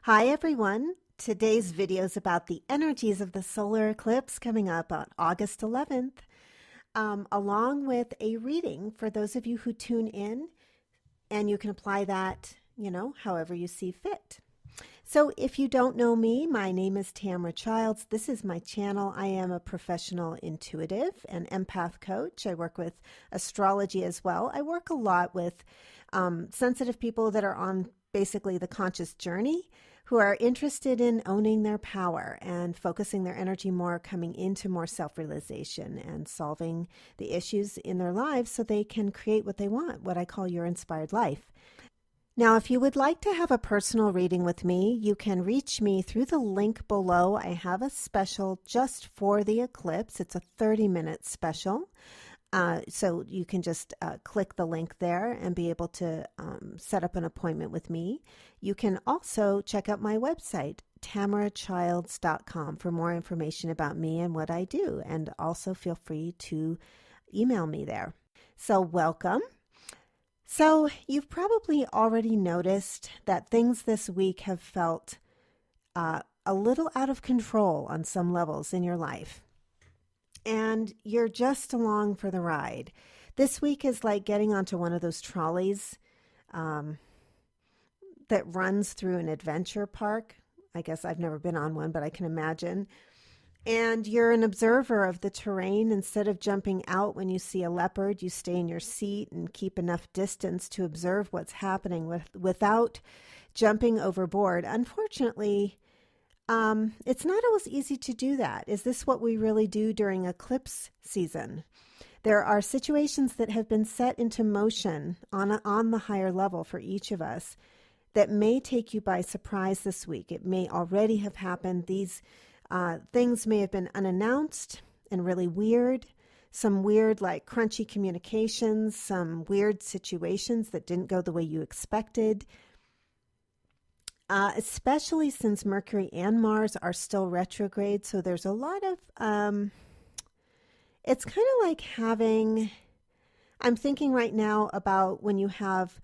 Hi everyone. Today's video is about the energies of the solar eclipse coming up on August 11th, along with a reading for those of you who tune in, and you can apply that, however you see fit. So if you don't know me, my name is Tamara Childs. This is my channel. I am a professional intuitive and empath coach. I work with astrology as well. I work a lot with sensitive people that are on basically the conscious journey, who are interested in owning their power and focusing their energy more, coming into more self-realization and solving the issues in their lives so they can create what they want, what I call your inspired life. Now, if you would like to have a personal reading with me, you can reach me through the link below. I have a special just for the eclipse. It's a 30-minute special. So you can just click the link there and be able to set up an appointment with me. You can also check out my website, tamarachilds.com, for more information about me and what I do. And also feel free to email me there. So welcome. So you've probably already noticed that things this week have felt a little out of control on some levels in your life. And you're just along for the ride. This week is like getting onto one of those trolleys that runs through an adventure park. I guess I've never been on one, but I can imagine. And you're an observer of the terrain. Instead of jumping out when you see a leopard, you stay in your seat and keep enough distance to observe what's happening without jumping overboard. Unfortunately, it's not always easy to do that. Is this what we really do during eclipse season? There are situations that have been set into motion on the higher level for each of us that may take you by surprise this week. It may already have happened. These things may have been unannounced and really weird. Some weird, like crunchy communications, some weird situations that didn't go the way you expected. Especially since Mercury and Mars are still retrograde. So there's a lot of, it's kind of like I'm thinking right now about when you have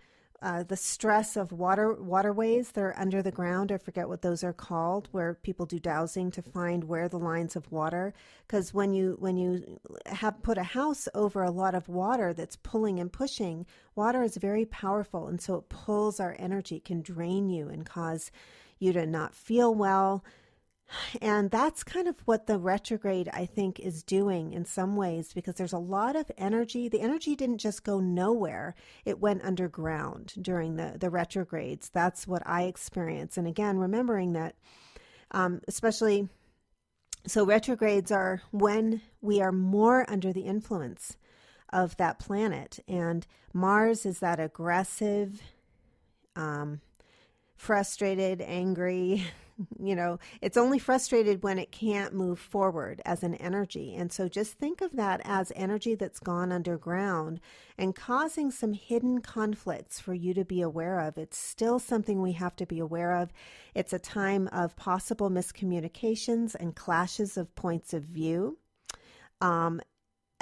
the stress of waterways that are under the ground. I forget what those are called, where people do dowsing to find where the lines of water. Because when you have put a house over a lot of water that's pulling and pushing, water is very powerful, and so it pulls our energy, can drain you and cause you to not feel well. And that's kind of what the retrograde, I think, is doing in some ways, because there's a lot of energy. The energy didn't just go nowhere. It went underground during the retrogrades. That's what I experience. And again, remembering that, especially, so retrogrades are when we are more under the influence of that planet. And Mars is that aggressive, frustrated, angry, it's only frustrated when it can't move forward as an energy. And so just think of that as energy that's gone underground and causing some hidden conflicts for you to be aware of. It's still something we have to be aware of. It's a time of possible miscommunications and clashes of points of view.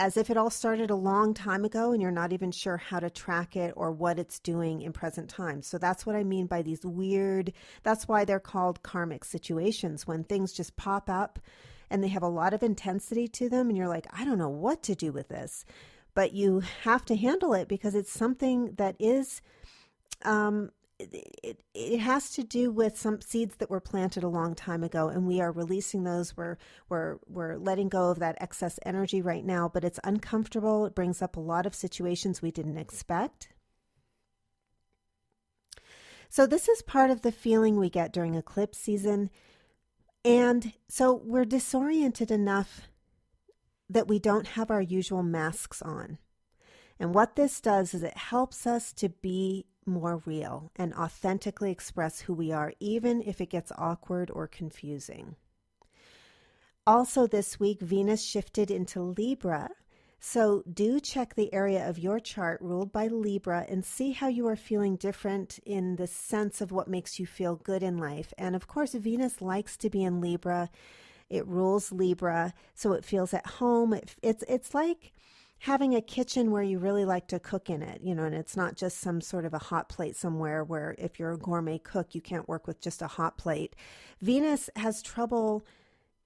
As if it all started a long time ago and you're not even sure how to track it or what it's doing in present time. So that's what I mean by these weird, that's why they're called karmic situations, when things just pop up and they have a lot of intensity to them and you're like, I don't know what to do with this. But you have to handle it because it's something that is, it has to do with some seeds that were planted a long time ago, and we are releasing those. We're letting go of that excess energy right now, but it's uncomfortable. It brings up a lot of situations we didn't expect. So this is part of the feeling we get during eclipse season. And so we're disoriented enough that we don't have our usual masks on. And what this does is it helps us to be more real and authentically express who we are, even if it gets awkward or confusing. Also this week, Venus shifted into Libra. So do check the area of your chart ruled by Libra and see how you are feeling different in the sense of what makes you feel good in life. And of course, Venus likes to be in Libra. It rules Libra, so it feels at home. It's like having a kitchen where you really like to cook in it, and it's not just some sort of a hot plate somewhere where if you're a gourmet cook, you can't work with just a hot plate. Venus has trouble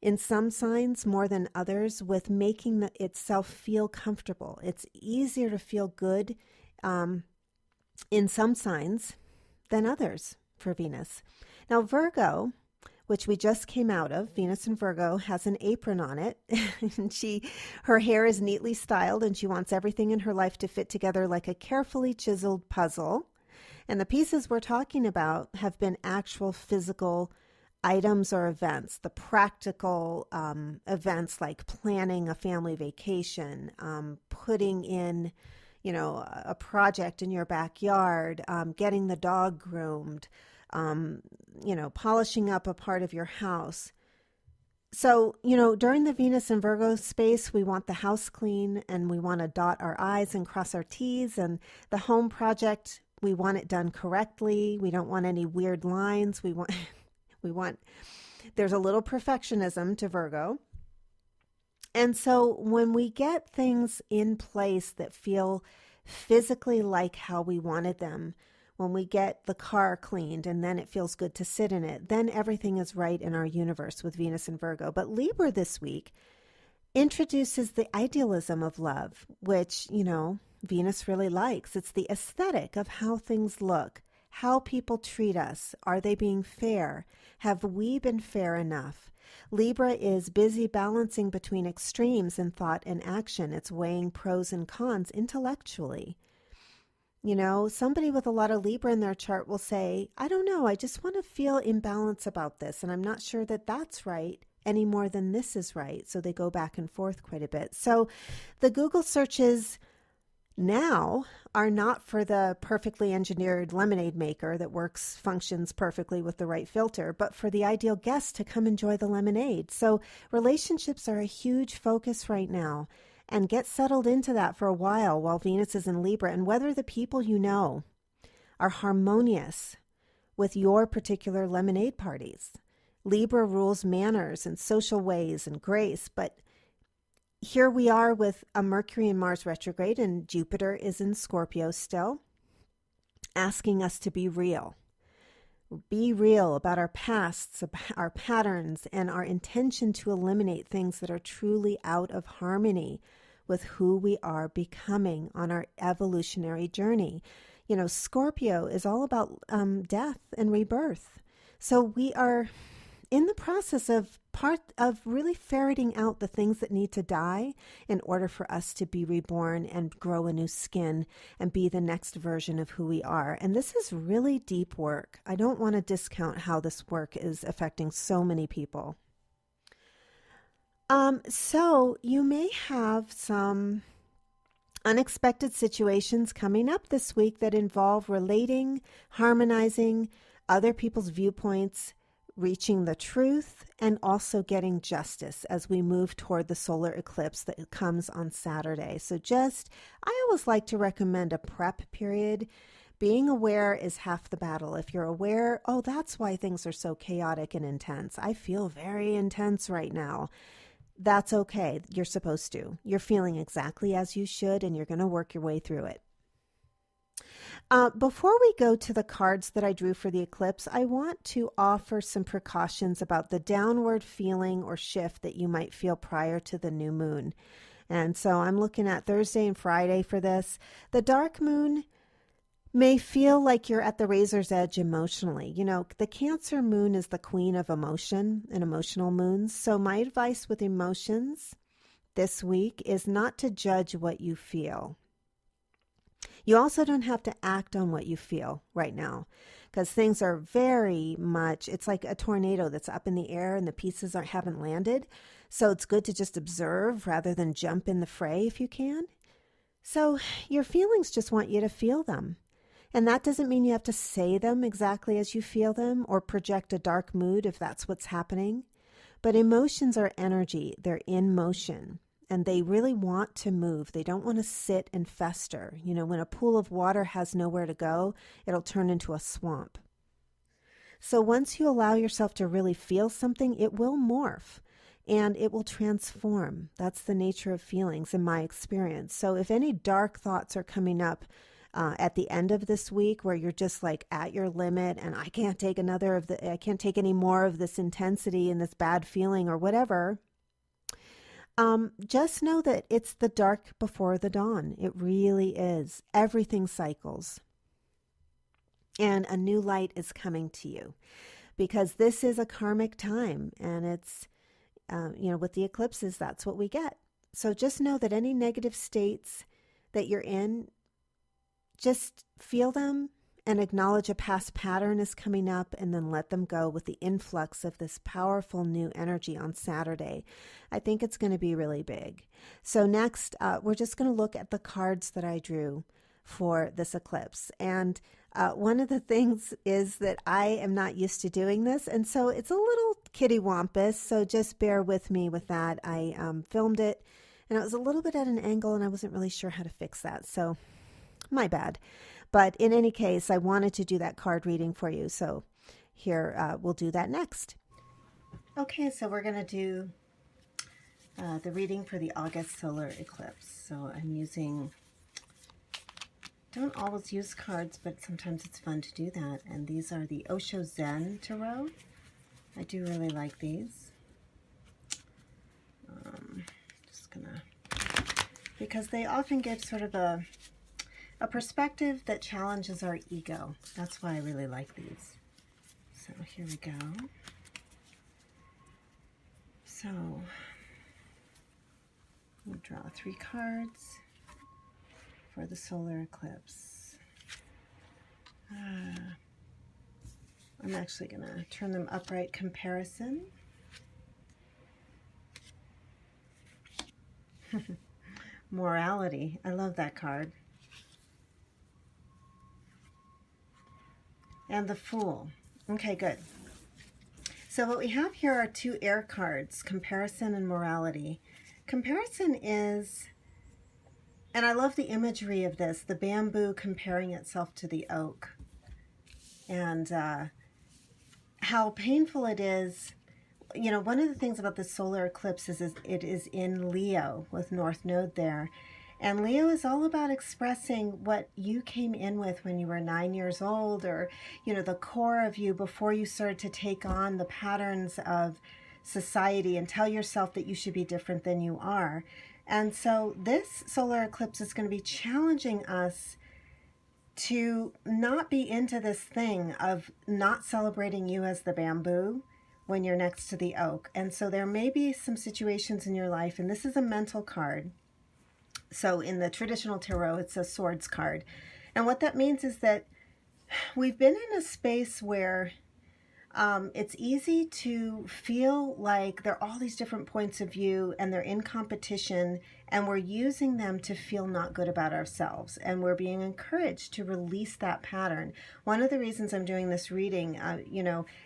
in some signs more than others with making itself feel comfortable. It's easier to feel good in some signs than others for Venus. Now, Virgo, which we just came out of, Venus in Virgo, has an apron on it. And her hair is neatly styled, and she wants everything in her life to fit together like a carefully chiseled puzzle. And the pieces we're talking about have been actual physical items or events, the practical events like planning a family vacation, putting in, a project in your backyard, getting the dog groomed, polishing up a part of your house. So, during the Venus and Virgo space, we want the house clean and we want to dot our I's and cross our T's, and the home project, we want it done correctly. We don't want any weird lines. There's a little perfectionism to Virgo. And so when we get things in place that feel physically like how we wanted them, when we get the car cleaned and then it feels good to sit in it, then everything is right in our universe with Venus and Virgo. But Libra this week introduces the idealism of love, which, Venus really likes. It's the aesthetic of how things look, how people treat us. Are they being fair? Have we been fair enough? Libra is busy balancing between extremes in thought and action. It's weighing pros and cons intellectually. Somebody with a lot of Libra in their chart will say, I don't know, I just want to feel in balance about this, and I'm not sure that that's right any more than this is right. So they go back and forth quite a bit. So the Google searches now are not for the perfectly engineered lemonade maker that functions perfectly with the right filter, but for the ideal guest to come enjoy the lemonade. So relationships are a huge focus right now, and get settled into that for a while Venus is in Libra, and whether the people you know are harmonious with your particular lemonade parties. Libra rules manners and social ways and grace, but here we are with a Mercury and Mars retrograde, and Jupiter is in Scorpio still, asking us to be real. Be real about our pasts, our patterns, and our intention to eliminate things that are truly out of harmony with who we are becoming on our evolutionary journey. Scorpio is all about death and rebirth. So we are in the process of really ferreting out the things that need to die in order for us to be reborn and grow a new skin and be the next version of who we are. And this is really deep work. I don't want to discount how this work is affecting so many people. So you may have some unexpected situations coming up this week that involve relating, harmonizing other people's viewpoints, reaching the truth, and also getting justice as we move toward the solar eclipse that comes on Saturday. So I always like to recommend a prep period. Being aware is half the battle. If you're aware, oh, that's why things are so chaotic and intense. I feel very intense right now. That's okay. You're supposed to. You're feeling exactly as you should, and you're going to work your way through it. Before we go to the cards that I drew for the eclipse, I want to offer some precautions about the downward feeling or shift that you might feel prior to the new moon. And so I'm looking at Thursday and Friday for this. The dark moon may feel like you're at the razor's edge emotionally. The Cancer moon is the queen of emotion and emotional moons. So my advice with emotions this week is not to judge what you feel. You also don't have to act on what you feel right now, because things are very much, it's like a tornado that's up in the air and the pieces haven't landed. So it's good to just observe rather than jump in the fray if you can. So your feelings just want you to feel them. And that doesn't mean you have to say them exactly as you feel them or project a dark mood if that's what's happening. But emotions are energy. They're in motion. And they really want to move. They don't want to sit and fester. When a pool of water has nowhere to go, it'll turn into a swamp. So once you allow yourself to really feel something, it will morph. and it will transform. That's the nature of feelings in my experience. So if any dark thoughts are coming up at the end of this week where you're just like at your limit and I can't take I can't take any more of this intensity and this bad feeling or whatever, just know that it's the dark before the dawn. It really is. Everything cycles. And a new light is coming to you because this is a karmic time, and it's, with the eclipses, that's what we get. So just know that any negative states that you're in, just feel them and acknowledge a past pattern is coming up, and then let them go with the influx of this powerful new energy on Saturday. I think it's going to be really big. So next, we're just going to look at the cards that I drew for this eclipse. And one of the things is that I am not used to doing this, and so it's a little kittywampus, so just bear with me with that. I filmed it, and it was a little bit at an angle, and I wasn't really sure how to fix that, so my bad. But in any case, I wanted to do that card reading for you, so here we'll do that next. Okay, so we're going to do the reading for the August solar eclipse. So I'm don't always use cards, but sometimes it's fun to do that. And these are the Osho Zen Tarot. I do really like these. Just gonna, because they often give sort of a perspective that challenges our ego. That's why I really like these. So here we go. So we'll draw 3 cards for the solar eclipse. I'm actually going to turn them upright. Comparison. Morality. I love that card. And the Fool. Okay, good. So what we have here are 2 air cards, Comparison and Morality. Comparison is, and I love the imagery of this, the bamboo comparing itself to the oak. And how painful it is. You know, one of the things about the solar eclipse is it is in Leo with North Node there. And Leo is all about expressing what you came in with when you were 9 years old, or, the core of you before you started to take on the patterns of society and tell yourself that you should be different than you are. And so this solar eclipse is going to be challenging us to not be into this thing of not celebrating you as the bamboo when you're next to the oak. And so there may be some situations in your life, and this is a mental card. So in the traditional tarot, it's a swords card. And what that means is that we've been in a space where it's easy to feel like there are all these different points of view and they're in competition, and we're using them to feel not good about ourselves. And we're being encouraged to release that pattern. One of the reasons I'm doing this reading,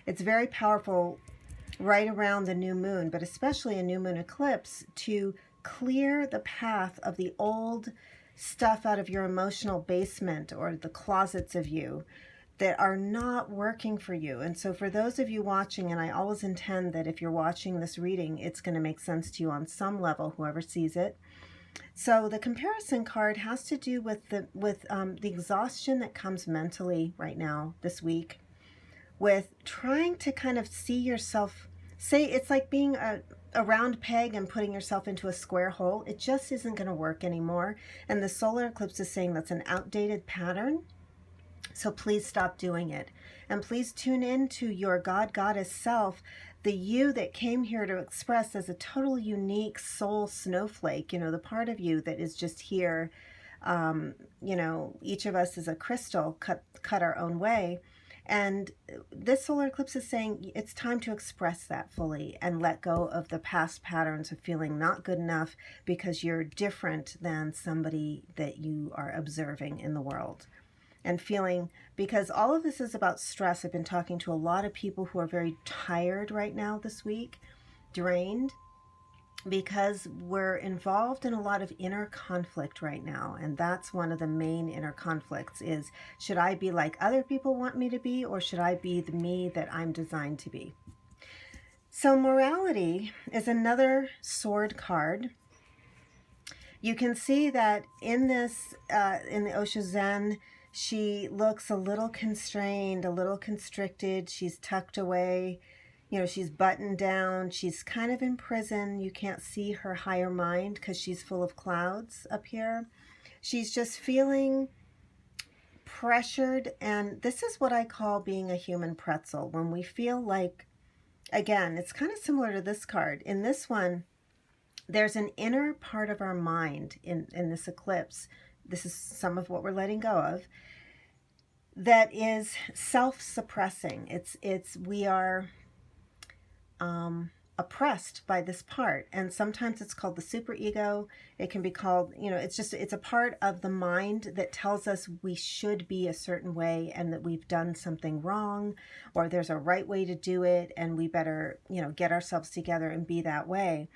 it's very powerful right around the new moon, but especially a new moon eclipse, to clear the path of the old stuff out of your emotional basement or the closets of you that are not working for you. And so for those of you watching, and I always intend that if you're watching this reading, it's going to make sense to you on some level, whoever sees it. So the comparison card has to do with the exhaustion that comes mentally right now, this week, with trying to kind of see yourself, say it's like being a round peg and putting yourself into a square hole. It just isn't going to work anymore. And the solar eclipse is saying that's an outdated pattern. So please stop doing it. And please tune in to your God, Goddess self, the you that came here to express as a total unique soul snowflake, the part of you that is just here. Each of us is a crystal cut our own way. And this solar eclipse is saying it's time to express that fully and let go of the past patterns of feeling not good enough because you're different than somebody that you are observing in the world. And feeling, because all of this is about stress. I've been talking to a lot of people who are very tired right now this week, drained, because we're involved in a lot of inner conflict right now. And that's one of the main inner conflicts is, should I be like other people want me to be, or should I be the me that I'm designed to be? So morality is another sword card. You can see that in this, in the Osho Zen, she looks a little constrained, a little constricted. She's tucked away. You know, she's buttoned down. She's kind of in prison. You can't see her higher mind because she's full of clouds up here. She's just feeling pressured. And this is what I call being a human pretzel. When we feel like, again, it's kind of similar to this card. In this one, there's an inner part of our mind in this eclipse. This is some of what we're letting go of. That is self-suppressing. We are oppressed by this part, and sometimes it's called the superego. It can be called, you know, it's a part of the mind that tells us we should be a certain way and that we've done something wrong, or there's a right way to do it and we better, you know, get ourselves together and be that way.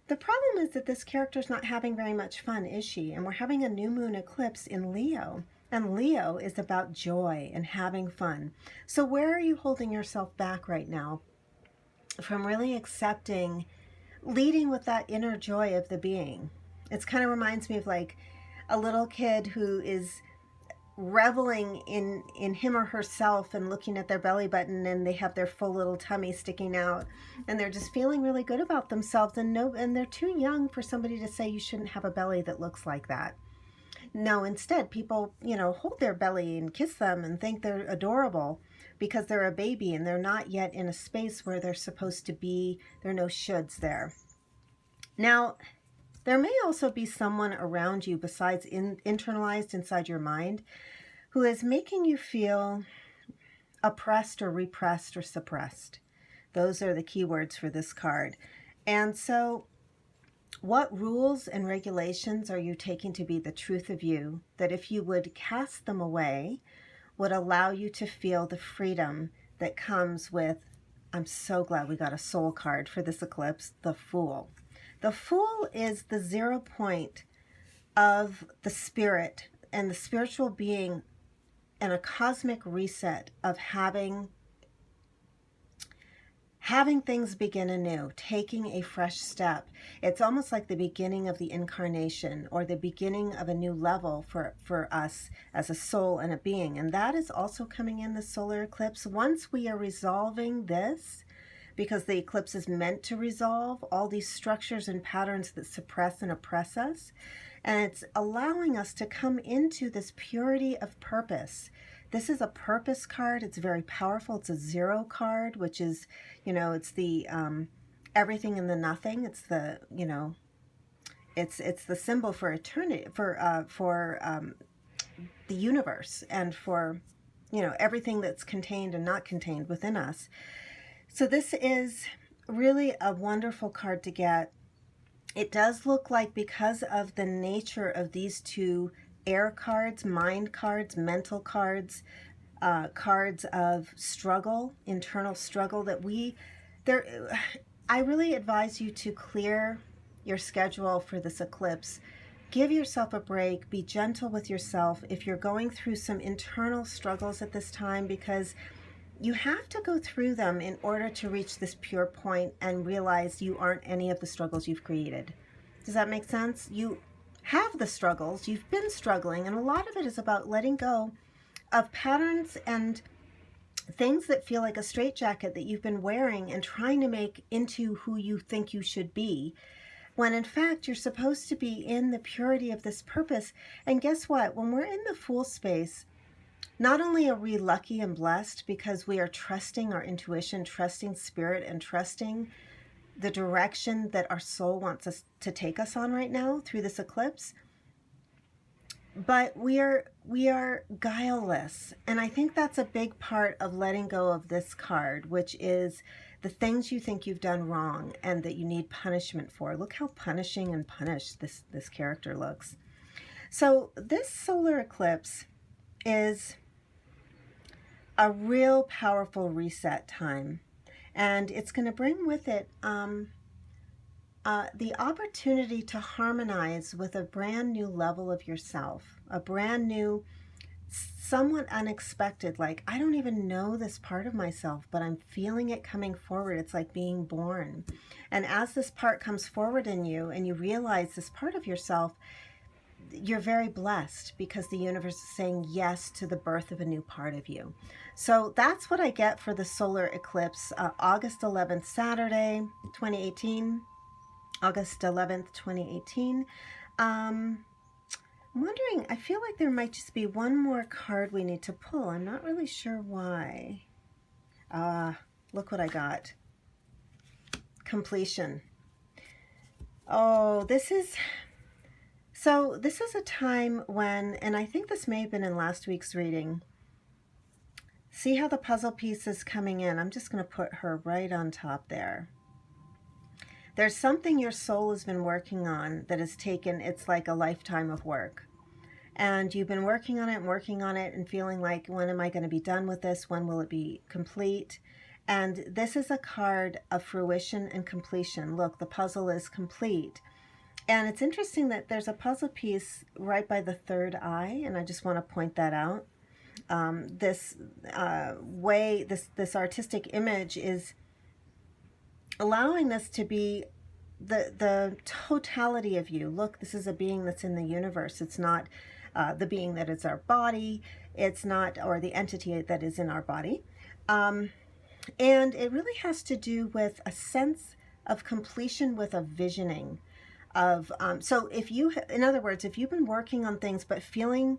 The problem is that this character's not having very much fun, is she? And we're having a new moon eclipse in Leo. And Leo is about joy and having fun. So where are you holding yourself back right now from really accepting, leading with that inner joy of the being? It kind of reminds me of like a little kid who is reveling in him or herself and looking at their belly button, and they have their full little tummy sticking out, and they're just feeling really good about themselves, and they're too young for somebody to say you shouldn't have a belly that looks like that. No, instead people, you know, hold their belly and kiss them and think they're adorable because they're a baby and they're not yet in a space where they're supposed to be. There are no shoulds there. Now, there may also be someone around you besides internalized inside your mind who is making you feel oppressed or repressed or suppressed. Those are the keywords for this card. And so what rules and regulations are you taking to be the truth of you that if you would cast them away would allow you to feel the freedom that comes with, I'm so glad we got a soul card for this eclipse, the Fool. The Fool is the 0 point of the spirit and the spiritual being and a cosmic reset of having things begin anew, taking a fresh step. It's almost like the beginning of the incarnation or the beginning of a new level for us as a soul and a being. And that is also coming in the solar eclipse. Once we are resolving this, because the eclipse is meant to resolve all these structures and patterns that suppress and oppress us. And it's allowing us to come into this purity of purpose. This is a purpose card. It's very powerful. It's a 0 card, which is, you know, it's the everything and the nothing. It's the, you know, it's the symbol for eternity, for the universe, and for, you know, everything that's contained and not contained within us. So this is really a wonderful card to get. It does look like, because of the nature of these two air cards, mind cards, mental cards, cards of struggle, internal struggle, that I really advise you to clear your schedule for this eclipse. Give yourself a break. Be gentle with yourself if you're going through some internal struggles at this time, because you have to go through them in order to reach this pure point and realize you aren't any of the struggles you've created. Does that make sense? You have the struggles, you've been struggling, and a lot of it is about letting go of patterns and things that feel like a straitjacket that you've been wearing and trying to make into who you think you should be, when in fact you're supposed to be in the purity of this purpose. And guess what? When we're in the Fool space, not only are we lucky and blessed because we are trusting our intuition, trusting spirit, and trusting the direction that our soul wants us to take us on right now through this eclipse, but we are guileless. And I think that's a big part of letting go of this card, which is the things you think you've done wrong and that you need punishment for. Look how punishing and punished this character looks. So this solar eclipse is a real powerful reset time, and it's going to bring with it the opportunity to harmonize with a brand new level of yourself, a brand new somewhat unexpected, like I don't even know this part of myself, but I'm feeling it coming forward. It's like being born. And as this part comes forward in you and you realize this part of yourself, you're very blessed because the universe is saying yes to the birth of a new part of you. So that's what I get for the solar eclipse, August 11th, Saturday, 2018, August 11th, 2018. I'm wondering, I feel like there might just be one more card we need to pull. I'm not really sure why. Look what I got. Completion. Oh, this is a time when, and I think this may have been in last week's reading. See how the puzzle piece is coming in? I'm just going to put her right on top there. There's something your soul has been working on that has taken, it's like a lifetime of work. And you've been working on it and feeling like, when am I going to be done with this? When will it be complete? And this is a card of fruition and completion. Look, the puzzle is complete. And it's interesting that there's a puzzle piece right by the third eye, and I just want to point that out. This artistic image is allowing this to be the totality of you. Look, this is a being that's in the universe. It's not the being that is our body. It's not, or the entity that is in our body. And it really has to do with a sense of completion with a visioning of, so if you, in other words, if you've been working on things but feeling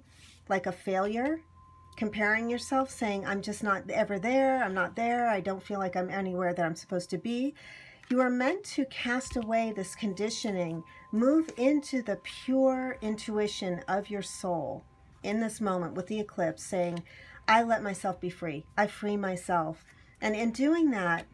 like a failure, comparing yourself, saying, I'm just not ever there, I'm not there, I don't feel like I'm anywhere that I'm supposed to be, you are meant to cast away this conditioning, move into the pure intuition of your soul in this moment with the eclipse, saying, I let myself be free, I free myself. And in doing that,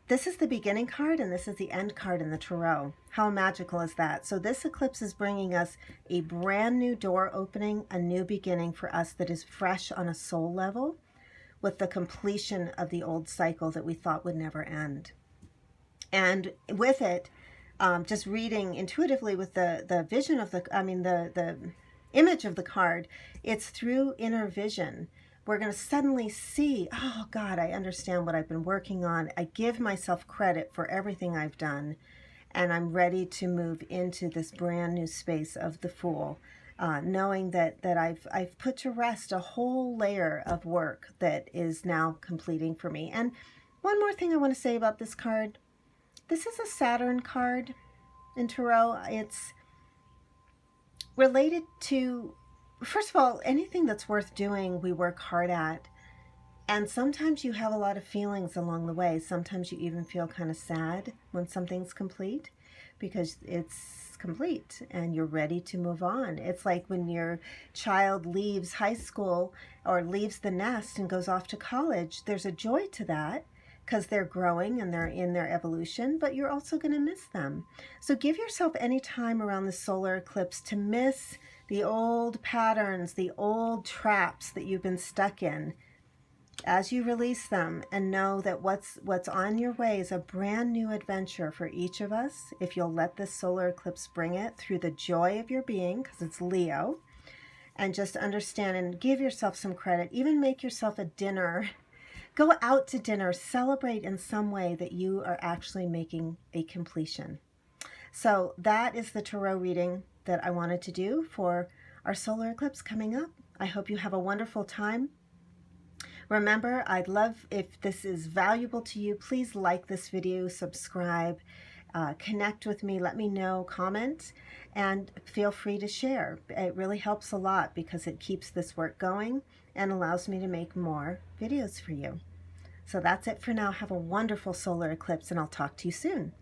this is the beginning card and this is the end card in the tarot. How magical is that? So this eclipse is bringing us a brand new door opening, a new beginning for us that is fresh on a soul level, with the completion of the old cycle that we thought would never end. And with it, just reading intuitively with the vision of the image of the card, it's through inner vision. We're going to suddenly see, oh God, I understand what I've been working on. I give myself credit for everything I've done, and I'm ready to move into this brand new space of the Fool, knowing that I've put to rest a whole layer of work that is now completing for me. And one more thing I want to say about this card. This is a Saturn card in Tarot. It's related to, first of all, anything that's worth doing, we work hard at. And sometimes you have a lot of feelings along the way. Sometimes you even feel kind of sad when something's complete, because it's complete and you're ready to move on. It's like when your child leaves high school or leaves the nest and goes off to college. There's a joy to that because they're growing and they're in their evolution, but you're also going to miss them. So give yourself any time around the solar eclipse to miss the old patterns, the old traps that you've been stuck in, as you release them, and know that what's on your way is a brand new adventure for each of us, if you'll let this solar eclipse bring it through the joy of your being, because it's Leo. And just understand and give yourself some credit. Even make yourself a dinner. Go out to dinner. Celebrate in some way that you are actually making a completion. So that is the tarot reading that I wanted to do for our solar eclipse coming up. I hope you have a wonderful time. Remember, I'd love, if this is valuable to you, please like this video, subscribe, connect with me, let me know, comment, and feel free to share. It really helps a lot because it keeps this work going and allows me to make more videos for you. So that's it for now. Have a wonderful solar eclipse, and I'll talk to you soon.